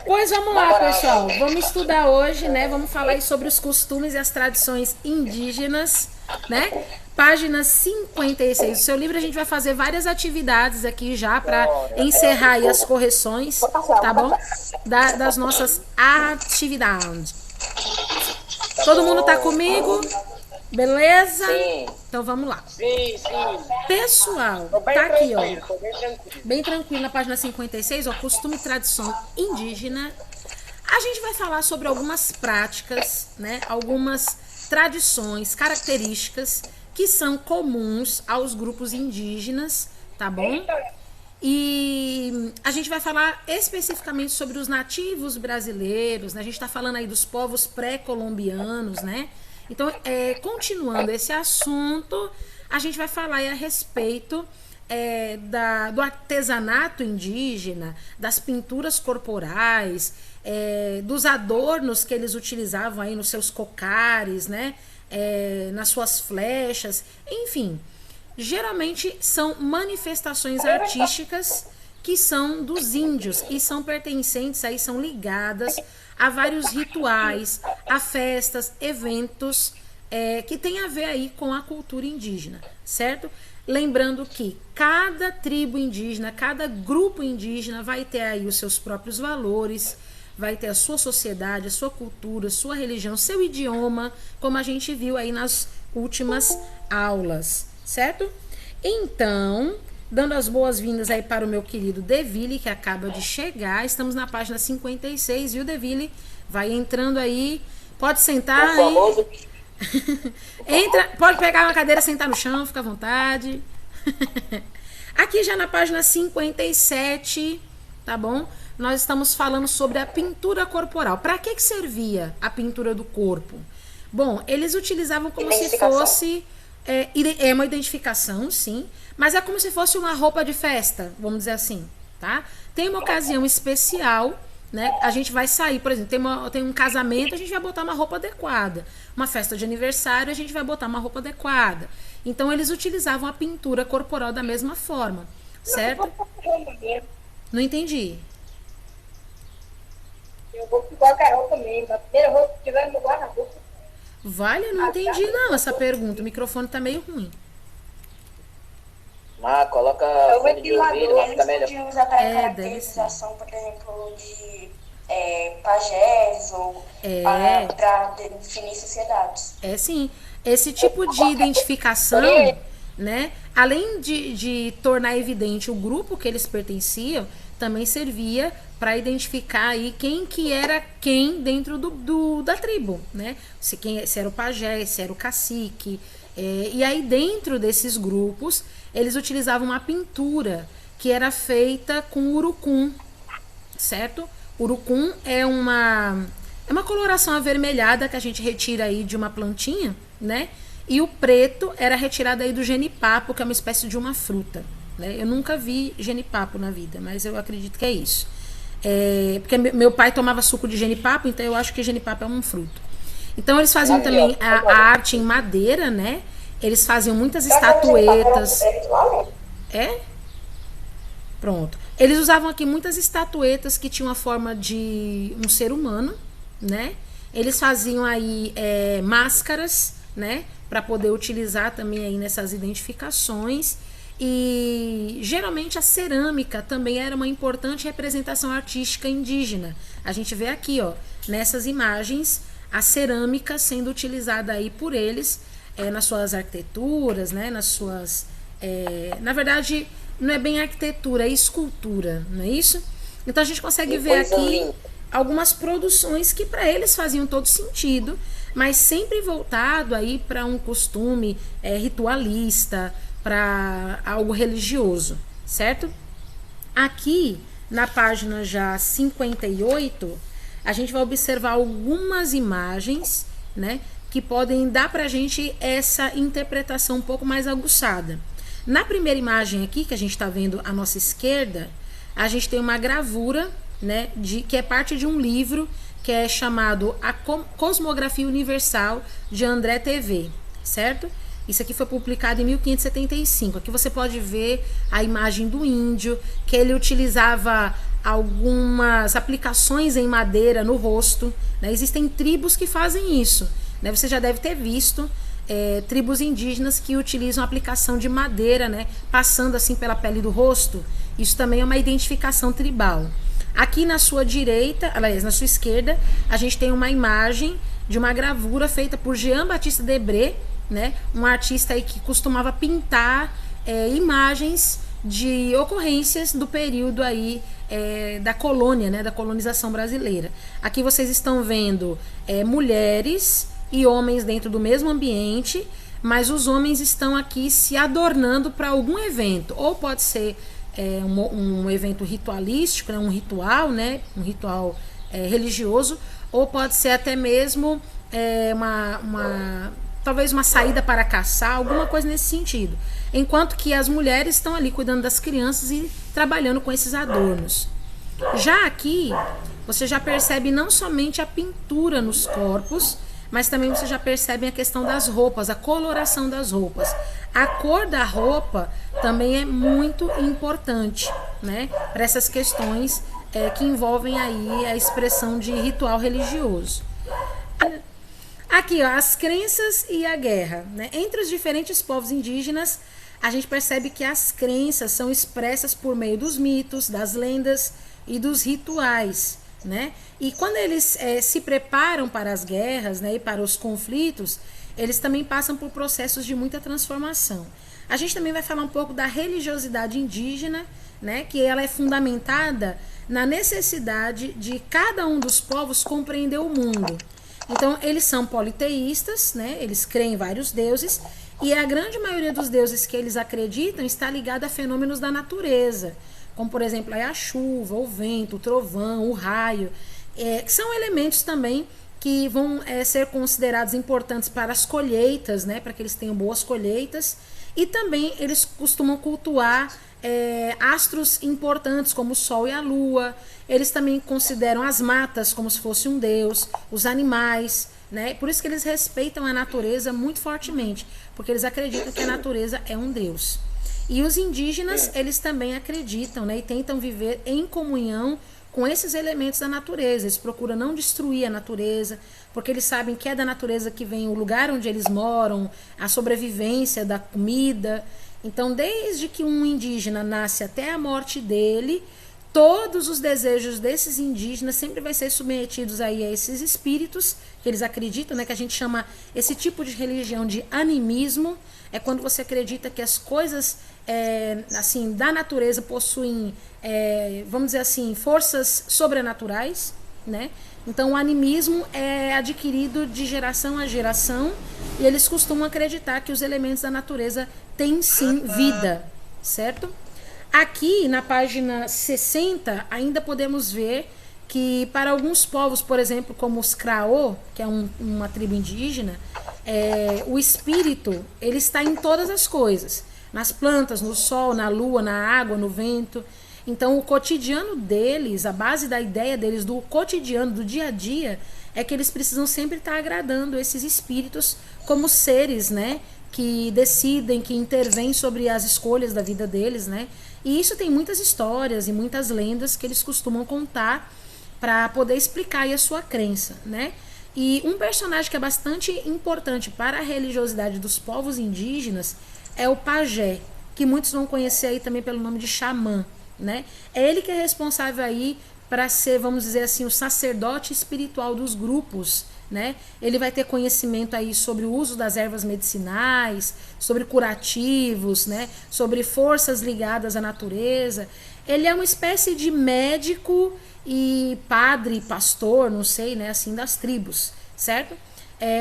Pois vamos lá, pessoal. Vamos estudar hoje, né? Vamos falar aí sobre os costumes e as tradições indígenas, né? Página 56 do seu livro, a gente vai fazer várias atividades aqui já para encerrar aí as correções, tá bom? Das nossas atividades. Todo mundo tá comigo? Beleza? Sim. Então vamos lá. Sim, sim. Pessoal, Tô bem tá aqui, tranquilo, ó. tô bem tranquilo. Bem tranquilo na página 56, ó, costume e tradição indígena. A gente vai falar sobre algumas práticas, né? Algumas tradições, características que são comuns aos grupos indígenas, tá bom? E a gente vai falar especificamente sobre os nativos brasileiros, né? A gente está falando aí dos povos pré-colombianos, né? Então, continuando esse assunto, a gente vai falar aí a respeito do artesanato indígena, das pinturas corporais, dos adornos que eles utilizavam aí nos seus cocares, né? Nas suas flechas, enfim. Geralmente são manifestações artísticas que são dos índios e são pertencentes aí, são ligadas a vários rituais, a festas, eventos que tem a ver aí com a cultura indígena, certo? Lembrando que cada tribo indígena, cada grupo indígena vai ter aí os seus próprios valores, vai ter a sua sociedade, a sua cultura, a sua religião, seu idioma, como a gente viu aí nas últimas aulas, certo? Então, dando as boas-vindas aí para o meu querido Deville, que acaba de chegar, estamos na página 56, viu, Deville? Vai entrando aí, pode sentar aí. Entra, pode pegar uma cadeira, sentar no chão, fica à vontade. Aqui já na página 57, tá bom? Nós estamos falando sobre a pintura corporal. Para que servia a pintura do corpo? Bom, eles utilizavam como se fosse uma identificação, sim, mas é como se fosse uma roupa de festa, vamos dizer assim, tá? Tem uma ocasião especial, né? A gente vai sair, por exemplo, tem um casamento, a gente vai botar uma roupa adequada. Uma festa de aniversário, a gente vai botar uma roupa adequada. Então, eles utilizavam a pintura corporal da mesma forma, certo? Não entendi. Eu vou igual a Carol também. A primeira roupa que tiver no guarda-roupa. Vale, eu não entendi não essa pergunta. O microfone tá meio ruim. Coloca o fone de ouvido, vai ficar melhor. Eles usar para caracterização, por exemplo, de pajés ou para definir sociedades. Sim. Esse tipo de identificação, né? Além de tornar evidente o grupo que eles pertenciam, também servia para identificar aí quem que era quem dentro da tribo, né? Se era o pajé, se era o cacique. E aí dentro desses grupos, eles utilizavam uma pintura que era feita com urucum, certo? Urucum é uma coloração avermelhada que a gente retira aí de uma plantinha, né? E o preto era retirado aí do genipapo, que é uma espécie de uma fruta, né? Eu nunca vi genipapo na vida, mas eu acredito que é isso. Porque meu pai tomava suco de genipapo, então eu acho que genipapo é um fruto. Então eles faziam também a arte em madeira, né? Eles faziam muitas estatuetas. Pronto. Eles usavam aqui muitas estatuetas que tinham a forma de um ser humano, né? Eles faziam aí máscaras, né? Para poder utilizar também aí nessas identificações. E geralmente a cerâmica também era uma importante representação artística indígena. A gente vê aqui, ó, nessas imagens, a cerâmica sendo utilizada aí por eles nas suas arquiteturas, né? Nas suas, na verdade, não é bem arquitetura, é escultura, não é isso? Então a gente consegue ver aqui algumas produções que para eles faziam todo sentido, mas sempre voltado aí para um costume ritualista, para algo religioso, certo? Aqui na página já 58, a gente vai observar algumas imagens, né, que podem dar pra gente essa interpretação um pouco mais aguçada. Na primeira imagem aqui, que a gente está vendo à nossa esquerda, a gente tem uma gravura, né, que é parte de um livro que é chamado A Cosmografia Universal, de André TV, certo? Isso aqui foi publicado em 1575. Aqui você pode ver a imagem do índio, que ele utilizava algumas aplicações em madeira no rosto, né? Existem tribos que fazem isso, né? Você já deve ter visto tribos indígenas que utilizam a aplicação de madeira, né? Passando assim pela pele do rosto. Isso também é uma identificação tribal. Aqui na sua direita, aliás, na sua esquerda, a gente tem uma imagem de uma gravura feita por Jean Baptiste Debré, né? Um artista aí que costumava pintar imagens de ocorrências do período aí da colônia, né? Da colonização brasileira. Aqui vocês estão vendo mulheres e homens dentro do mesmo ambiente, mas os homens estão aqui se adornando para algum evento, ou pode ser um evento ritualístico, né? Um ritual, né? Um ritual religioso, ou pode ser até mesmo talvez uma saída para caçar, alguma coisa nesse sentido. Enquanto que as mulheres estão ali cuidando das crianças e trabalhando com esses adornos. Já aqui, você já percebe não somente a pintura nos corpos, mas também você já percebe a questão das roupas, a coloração das roupas. A cor da roupa também é muito importante, né, para essas questões que envolvem aí a expressão de ritual religioso. Aqui, ó, as crenças e a guerra, né? Entre os diferentes povos indígenas, a gente percebe que as crenças são expressas por meio dos mitos, das lendas e dos rituais, né? E quando eles se preparam para as guerras, né, e para os conflitos, eles também passam por processos de muita transformação. A gente também vai falar um pouco da religiosidade indígena, né, que ela é fundamentada na necessidade de cada um dos povos compreender o mundo. Então, eles são politeístas, né? Eles creem em vários deuses, e a grande maioria dos deuses que eles acreditam está ligada a fenômenos da natureza, como, por exemplo, a chuva, o vento, o trovão, o raio, que são elementos também que vão ser considerados importantes para as colheitas, né? Para que eles tenham boas colheitas, e também eles costumam cultuar astros importantes como o Sol e a Lua. Eles também consideram as matas como se fosse um deus, os animais, né? Por isso que eles respeitam a natureza muito fortemente, porque eles acreditam que a natureza é um deus. E os indígenas, eles também acreditam, né, e tentam viver em comunhão com esses elementos da natureza. Eles procuram não destruir a natureza, porque eles sabem que é da natureza que vem o lugar onde eles moram, a sobrevivência da comida. Então, desde que um indígena nasce até a morte dele, todos os desejos desses indígenas sempre vai ser submetidos aí a esses espíritos que eles acreditam, né, que a gente chama esse tipo de religião de animismo. É quando você acredita que as coisas assim, da natureza possuem, vamos dizer assim, forças sobrenaturais, né? Então o animismo é adquirido de geração a geração, e eles costumam acreditar que os elementos da natureza têm sim vida, certo? Aqui na página 60 ainda podemos ver que para alguns povos, por exemplo, como os Craô, que é uma tribo indígena, o espírito ele está em todas as coisas, nas plantas, no sol, na lua, na água, no vento. Então o cotidiano deles, a base da ideia deles do cotidiano, do dia a dia, é que eles precisam sempre estar agradando esses espíritos como seres, né, que decidem, que intervêm sobre as escolhas da vida deles, né? E isso tem muitas histórias e muitas lendas que eles costumam contar para poder explicar aí a sua crença, né? E um personagem que é bastante importante para a religiosidade dos povos indígenas é o pajé, que muitos vão conhecer aí também pelo nome de xamã, né? É ele que é responsável aí para ser, vamos dizer assim, o sacerdote espiritual dos grupos, né? Ele vai ter conhecimento aí sobre o uso das ervas medicinais, sobre curativos, né? Sobre forças ligadas à natureza. Ele é uma espécie de médico e padre, pastor, não sei, né? Assim, das tribos, certo?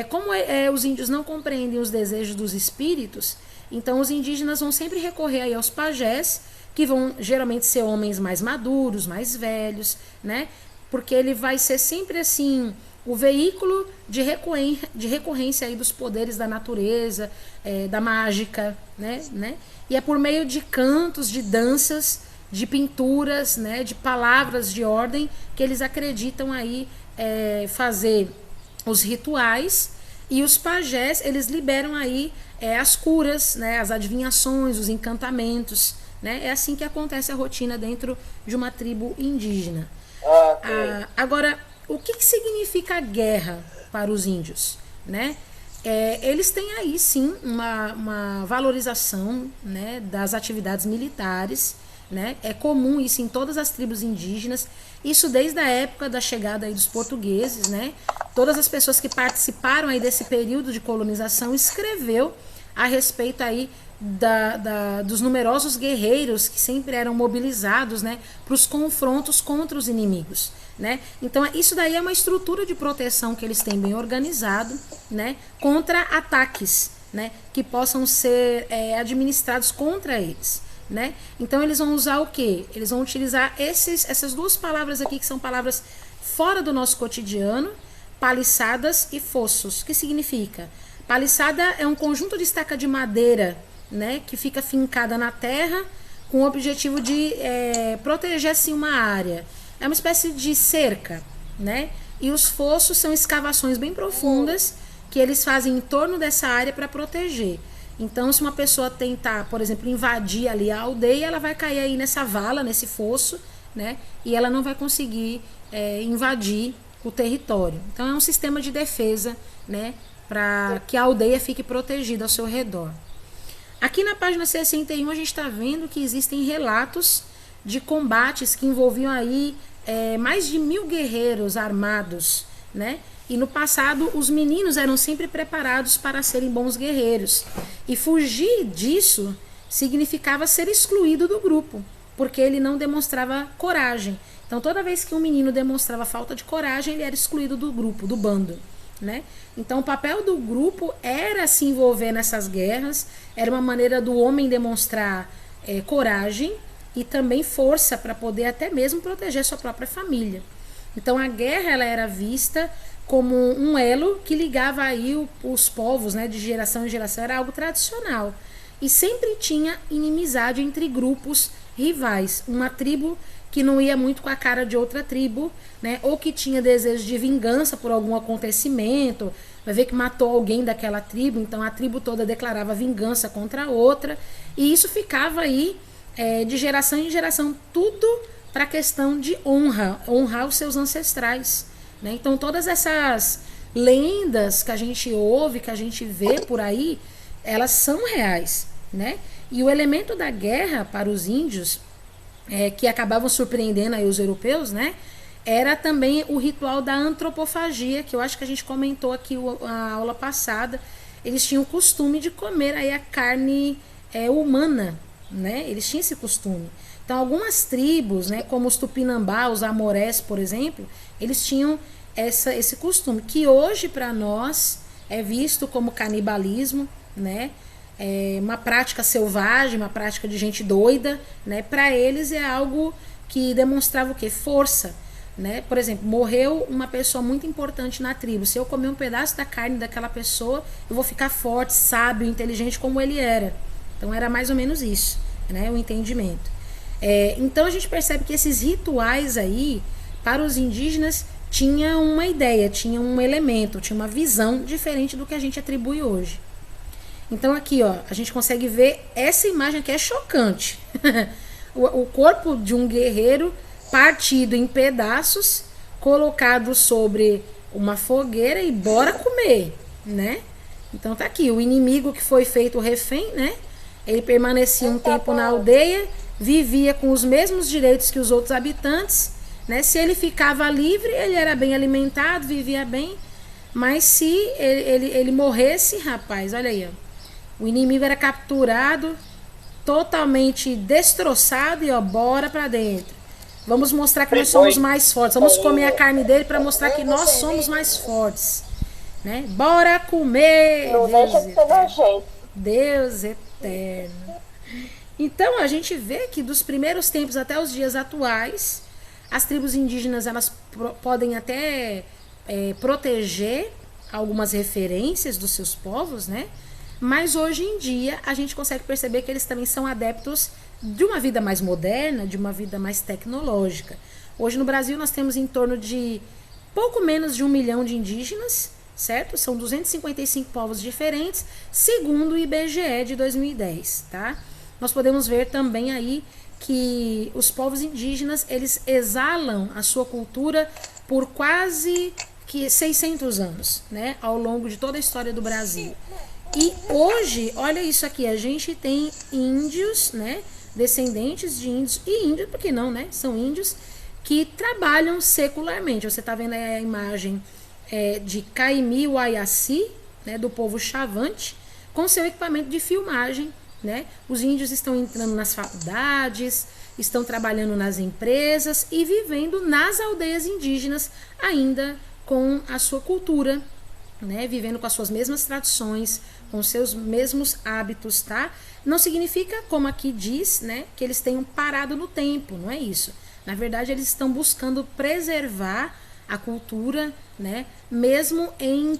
Como os índios não compreendem os desejos dos espíritos, então os indígenas vão sempre recorrer aí aos pajés, que vão geralmente ser homens mais maduros, mais velhos, né? Porque ele vai ser sempre assim o veículo de recorrência aí dos poderes da natureza, da mágica, né? E é por meio de cantos, de danças, de pinturas, né? De palavras de ordem que eles acreditam aí fazer os rituais E os pajés, eles liberam aí as curas, né, as adivinhações, os encantamentos, né? É assim que acontece a rotina dentro de uma tribo indígena. Agora, o que significa guerra para os índios, né? Eles têm aí sim uma valorização, né, das atividades militares, né? É comum isso em todas as tribos indígenas, isso desde a época da chegada aí dos portugueses, né? Todas as pessoas que participaram aí desse período de colonização escreveu a respeito aí dos numerosos guerreiros que sempre eram mobilizados, né, para os confrontos contra os inimigos, né? Então isso daí é uma estrutura de proteção que eles têm bem organizado, né, contra ataques, né, que possam ser administrados contra eles, né? Então eles vão usar o quê? Eles vão utilizar essas duas palavras aqui que são palavras fora do nosso cotidiano, paliçadas e fossos. O que significa? Paliçada é um conjunto de estaca de madeira, né, que fica fincada na terra com o objetivo de proteger assim uma área. É uma espécie de cerca, né? E os fossos são escavações bem profundas que eles fazem em torno dessa área para proteger. Então, se uma pessoa tentar, por exemplo, invadir ali a aldeia, ela vai cair aí nessa vala, nesse fosso, né? E ela não vai conseguir invadir o território. Então, é um sistema de defesa, né, para que a aldeia fique protegida ao seu redor. Aqui na página 61 a gente está vendo que existem relatos de combates que envolviam aí mais de 1000 guerreiros armados, né? E no passado os meninos eram sempre preparados para serem bons guerreiros. E fugir disso significava ser excluído do grupo, porque ele não demonstrava coragem. Então toda vez que um menino demonstrava falta de coragem, ele era excluído do grupo, do bando, né? Então o papel do grupo era se envolver nessas guerras, era uma maneira do homem demonstrar coragem e também força para poder até mesmo proteger sua própria família. Então a guerra ela era vista como um elo que ligava aí os povos, né, de geração em geração, era algo tradicional. E sempre tinha inimizade entre grupos rivais, uma tribo que não ia muito com a cara de outra tribo, né, ou que tinha desejo de vingança por algum acontecimento, vai ver que matou alguém daquela tribo, então a tribo toda declarava vingança contra a outra, e isso ficava aí de geração em geração, tudo para a questão de honrar os seus ancestrais, né? Então todas essas lendas que a gente ouve, que a gente vê por aí, elas são reais, né? E o elemento da guerra para os índios, que acabavam surpreendendo aí os europeus, né, era também o ritual da antropofagia, que eu acho que a gente comentou aqui a aula passada. Eles tinham o costume de comer aí a carne humana, né? Eles tinham esse costume. Então algumas tribos, né, como os Tupinambá, os Amorés, por exemplo, eles tinham esse costume, que hoje para nós é visto como canibalismo, né? Uma prática selvagem, uma prática de gente doida, né? Para eles é algo que demonstrava o quê? Força, né? Por exemplo, morreu uma pessoa muito importante na tribo. Se eu comer um pedaço da carne daquela pessoa, eu vou ficar forte, sábio, inteligente como ele era. Então era mais ou menos isso, né? O entendimento. Então a gente percebe que esses rituais aí, para os indígenas, tinha uma ideia, tinha um elemento, tinha uma visão diferente do que a gente atribui hoje. Então aqui, ó, a gente consegue ver essa imagem que é chocante. O corpo de um guerreiro partido em pedaços, colocado sobre uma fogueira e bora comer, né? Então tá aqui, o inimigo que foi feito refém, né? Ele permanecia um tempo na aldeia, vivia com os mesmos direitos que os outros habitantes, né? Se ele ficava livre, ele era bem alimentado, vivia bem. Mas se ele morresse, rapaz, olha aí, ó. O inimigo era capturado, totalmente destroçado e ó, bora pra dentro. Vamos mostrar que nós somos mais fortes. Vamos comer a carne dele para mostrar que nós somos mais fortes, né? Bora comer! Não deixa de ser nojento. Deus eterno. Então a gente vê que dos primeiros tempos até os dias atuais, as tribos indígenas elas podem até proteger algumas referências dos seus povos, né? Mas hoje em dia a gente consegue perceber que eles também são adeptos de uma vida mais moderna, de uma vida mais tecnológica. Hoje no Brasil nós temos em torno de pouco menos de 1 milhão de indígenas, certo? São 255 povos diferentes, segundo o IBGE de 2010, tá? Nós podemos ver também aí que os povos indígenas, eles exalam a sua cultura por quase que 600 anos, né? Ao longo de toda a história do Brasil. E hoje, olha isso aqui, a gente tem índios, né? Descendentes de índios, e índios, por que não, né? São índios que trabalham secularmente. Você está vendo aí a imagem de Caimi Waiaci, né? Do povo Chavante, com seu equipamento de filmagem, né? Os índios estão entrando nas faculdades, estão trabalhando nas empresas e vivendo nas aldeias indígenas ainda com a sua cultura, né? Vivendo com as suas mesmas tradições, com seus mesmos hábitos, tá? Não significa, como aqui diz, né, que eles tenham parado no tempo, não é isso. Na verdade, eles estão buscando preservar a cultura, né, mesmo em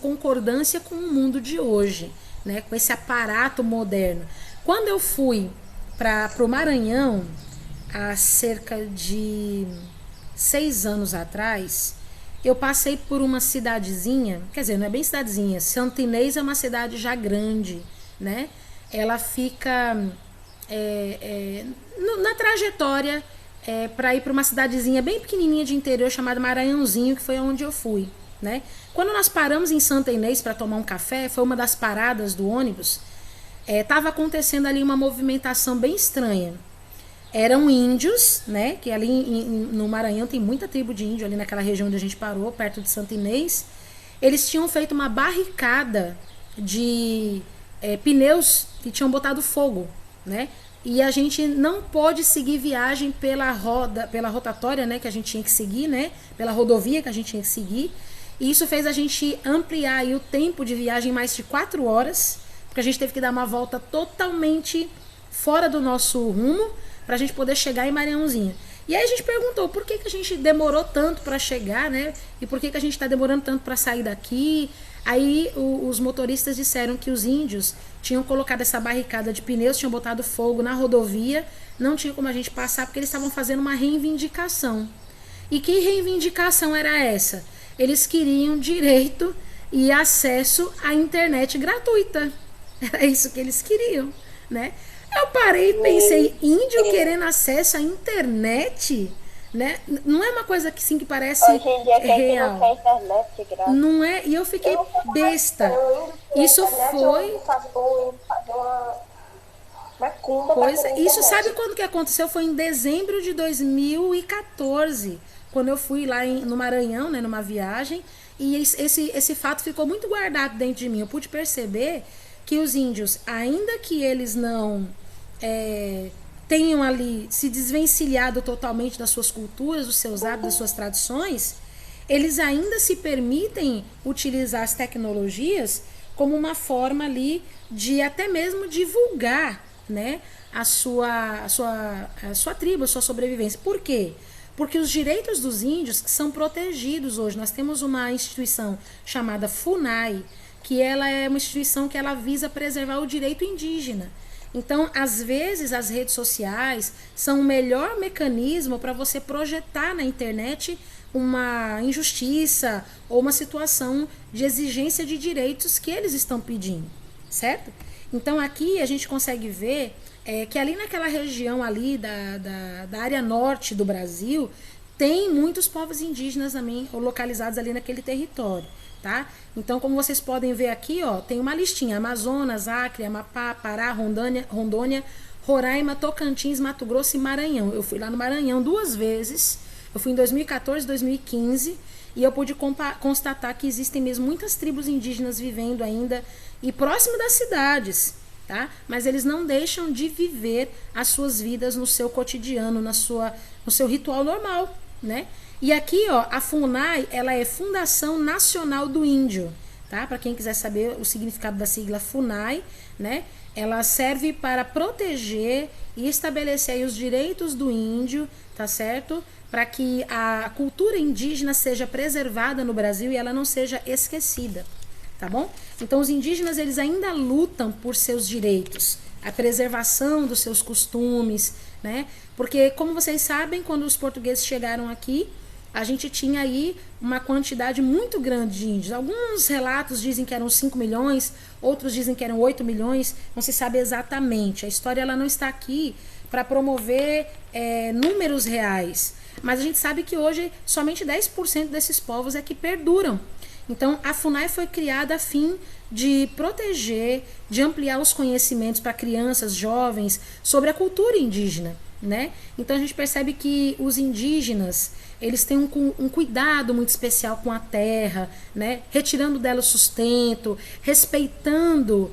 concordância com o mundo de hoje, né, com esse aparato moderno. Quando eu fui para o Maranhão, há cerca de 6 anos atrás, eu passei por uma cidadezinha, quer dizer, não é bem cidadezinha, Santa Inês é uma cidade já grande, né? Ela fica na trajetória para ir para uma cidadezinha bem pequenininha de interior chamada Maranhãozinho, que foi onde eu fui, né? Quando nós paramos em Santa Inês para tomar um café, foi uma das paradas do ônibus, estava acontecendo ali uma movimentação bem estranha. Eram índios, né? Que ali no Maranhão tem muita tribo de índio ali naquela região onde a gente parou, perto de Santa Inês. Eles tinham feito uma barricada de pneus que tinham botado fogo, né? E a gente não pôde seguir viagem pela rotatória, né? Que a gente tinha que seguir, né? Pela rodovia que a gente tinha que seguir. E isso fez a gente ampliar aí o tempo de viagem mais de 4 horas, porque a gente teve que dar uma volta totalmente fora do nosso rumo, para a gente poder chegar em Maranhãozinho. E aí a gente perguntou por que a gente demorou tanto para chegar, né? E por que a gente está demorando tanto para sair daqui? Aí os motoristas disseram que os índios tinham colocado essa barricada de pneus, tinham botado fogo na rodovia, não tinha como a gente passar porque eles estavam fazendo uma reivindicação. E que reivindicação era essa? Eles queriam direito e acesso à internet gratuita. Era isso que eles queriam, né? Eu parei e pensei, índio querendo acesso à internet, né? Não é uma coisa que sim que parece Hoje em dia quem real. não quer internet grátis. Não é? E eu fiquei besta. Isso foi isso sabe quando que aconteceu? Foi em dezembro de 2014, quando eu fui lá no Maranhão, né, numa viagem, e esse fato ficou muito guardado dentro de mim. Eu pude perceber que os índios, ainda que eles não tenham ali se desvencilhado totalmente das suas culturas, dos seus hábitos, das suas tradições, eles ainda se permitem utilizar as tecnologias como uma forma ali de até mesmo divulgar, né, a sua tribo, a sua sobrevivência. Por quê? Porque os direitos dos índios são protegidos hoje. Nós temos uma instituição chamada FUNAI, que ela é uma instituição que ela visa preservar o direito indígena. Então, às vezes, as redes sociais são o melhor mecanismo para você projetar na internet uma injustiça ou uma situação de exigência de direitos que eles estão pedindo, certo? Então, aqui a gente consegue ver que ali naquela região ali da área norte do Brasil, tem muitos povos indígenas também localizados ali naquele território. Tá? Então, como vocês podem ver aqui, ó, tem uma listinha: Amazonas, Acre, Amapá, Pará, Rondônia, Roraima, Tocantins, Mato Grosso e Maranhão. Eu fui lá no Maranhão 2 vezes. Eu fui em 2014 e 2015 e eu pude constatar que existem mesmo muitas tribos indígenas vivendo ainda e próximo das cidades, tá? Mas eles não deixam de viver as suas vidas no seu cotidiano, no seu ritual normal, né? E aqui, ó, a FUNAI, ela é Fundação Nacional do Índio, tá? Para quem quiser saber o significado da sigla FUNAI, né? Ela serve para proteger e estabelecer aí os direitos do índio, tá certo? Para que a cultura indígena seja preservada no Brasil e ela não seja esquecida, tá bom? Então, os indígenas, eles ainda lutam por seus direitos, a preservação dos seus costumes, né? Porque, como vocês sabem, quando os portugueses chegaram aqui, a gente tinha aí uma quantidade muito grande de índios. Alguns relatos dizem que eram 5 milhões, outros dizem que eram 8 milhões, não se sabe exatamente. A história ela não está aqui para promover números reais, mas a gente sabe que hoje somente 10% desses povos é que perduram. Então, a FUNAI foi criada a fim de proteger, de ampliar os conhecimentos para crianças, jovens, sobre a cultura indígena, né? Então, a gente percebe que os indígenas, eles têm um cuidado muito especial com a terra, né? Retirando dela o sustento, respeitando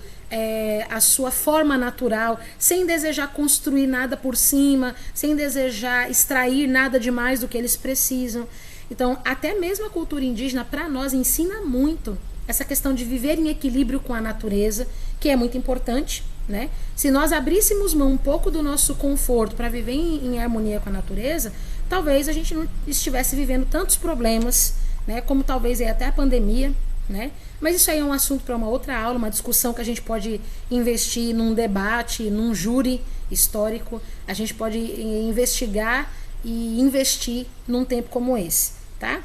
a sua forma natural, sem desejar construir nada por cima, sem desejar extrair nada demais do que eles precisam. Então, até mesmo a cultura indígena, para nós, ensina muito essa questão de viver em equilíbrio com a natureza, que é muito importante, né? Se nós abríssemos mão um pouco do nosso conforto para viver em harmonia com a natureza, talvez a gente não estivesse vivendo tantos problemas, né? Como talvez até a pandemia, né? Mas isso aí é um assunto para uma outra aula, uma discussão que a gente pode investir num debate, num júri histórico. A gente pode investigar e investir num tempo como esse, tá?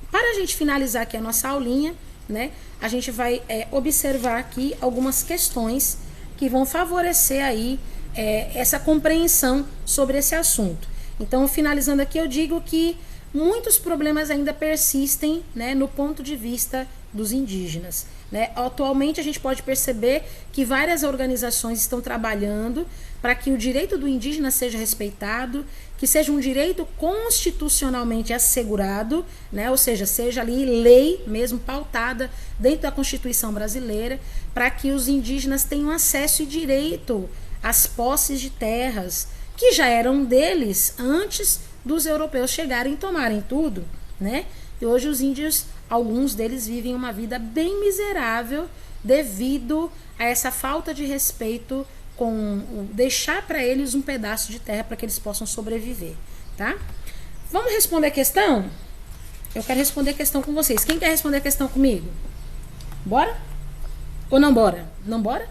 Para a gente finalizar aqui a nossa aulinha, né? A gente vai observar aqui algumas questões que vão favorecer aí essa compreensão sobre esse assunto. Então, finalizando aqui, eu digo que muitos problemas ainda persistem, né, no ponto de vista dos indígenas, né? Atualmente a gente pode perceber que várias organizações estão trabalhando para que o direito do indígena seja respeitado, que seja um direito constitucionalmente assegurado, né? Ou seja ali lei mesmo pautada dentro da Constituição brasileira, para que os indígenas tenham acesso e direito às posses de terras que já eram deles antes dos europeus chegarem e tomarem tudo, né? E hoje os índios, alguns deles vivem uma vida bem miserável devido a essa falta de respeito com deixar para eles um pedaço de terra para que eles possam sobreviver, tá? Vamos responder a questão? Eu quero responder a questão com vocês. Quem quer responder a questão comigo? Bora? Ou não bora? Não bora?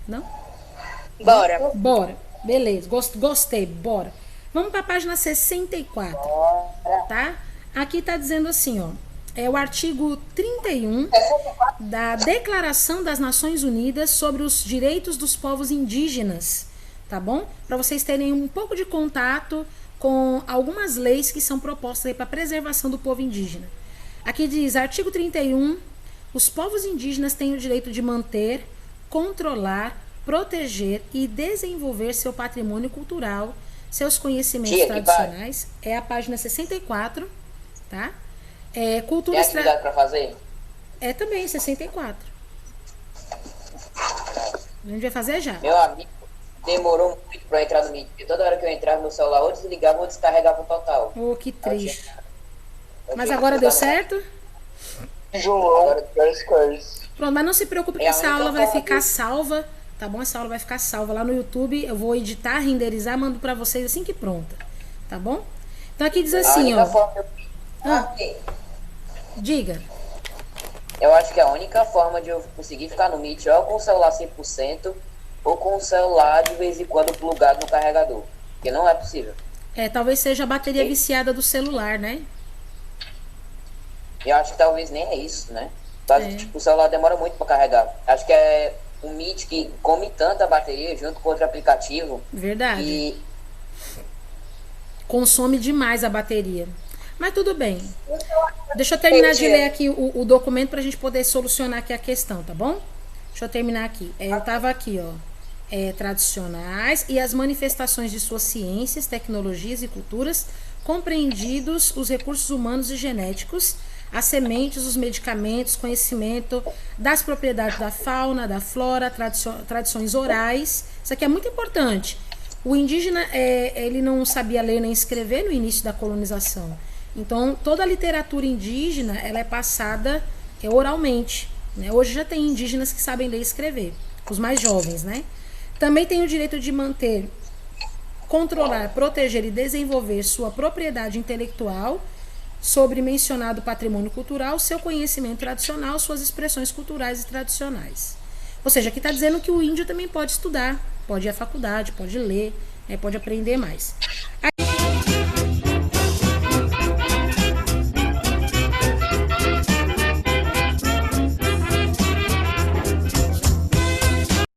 Não? Bora. Bora. Beleza, gostei, bora. Vamos para a página 64, tá? Aqui tá dizendo assim, ó. É o artigo 31 da Declaração das Nações Unidas sobre os Direitos dos Povos Indígenas, tá bom? Para vocês terem um pouco de contato com algumas leis que são propostas aí para a preservação do povo indígena. Aqui diz, artigo 31, os povos indígenas têm o direito de manter, controlar, proteger e desenvolver seu patrimônio cultural, seus conhecimentos tradicionais. É a página 64, tá? Tem atividade para fazer? É também, 64. A gente vai fazer já. Meu amigo, demorou muito para entrar no Meet, porque toda hora que eu entrava no celular, ou desligava ou descarregava o total. Oh, que triste. Mas agora deu certo? João, pronto, mas não se preocupe que essa aula vai ficar salva, tá bom? Essa aula vai ficar salva lá no YouTube. Eu vou editar, renderizar, mando para vocês assim que pronta, tá bom? Então aqui diz assim, ó. Diga. Eu acho que a única forma de eu conseguir ficar no Meet é ou com o celular 100% ou com o celular de vez em quando plugado no carregador. Porque não é possível. Talvez seja a bateria viciada do celular, né? Eu acho que talvez nem é isso, né? Tipo, o celular demora muito para carregar. Acho que é um Meet que come tanta bateria junto com outro aplicativo. Verdade. E consome demais a bateria. Mas tudo bem. Deixa eu terminar de ler aqui o documento para a gente poder solucionar aqui a questão, tá bom? Deixa eu terminar aqui. Eu tava aqui, ó. Tradicionais e as manifestações de suas ciências, tecnologias e culturas, compreendidos os recursos humanos e genéticos, as sementes, os medicamentos, conhecimento das propriedades da fauna, da flora, tradições orais. Isso aqui é muito importante. O indígena, ele não sabia ler nem escrever no início da colonização. Então, toda a literatura indígena, ela é passada oralmente, né? Hoje já tem indígenas que sabem ler e escrever, os mais jovens, né? Também tem o direito de manter, controlar, proteger e desenvolver sua propriedade intelectual sobre mencionado patrimônio cultural, seu conhecimento tradicional, suas expressões culturais e tradicionais. Ou seja, aqui está dizendo que o índio também pode estudar, pode ir à faculdade, pode ler, pode aprender mais.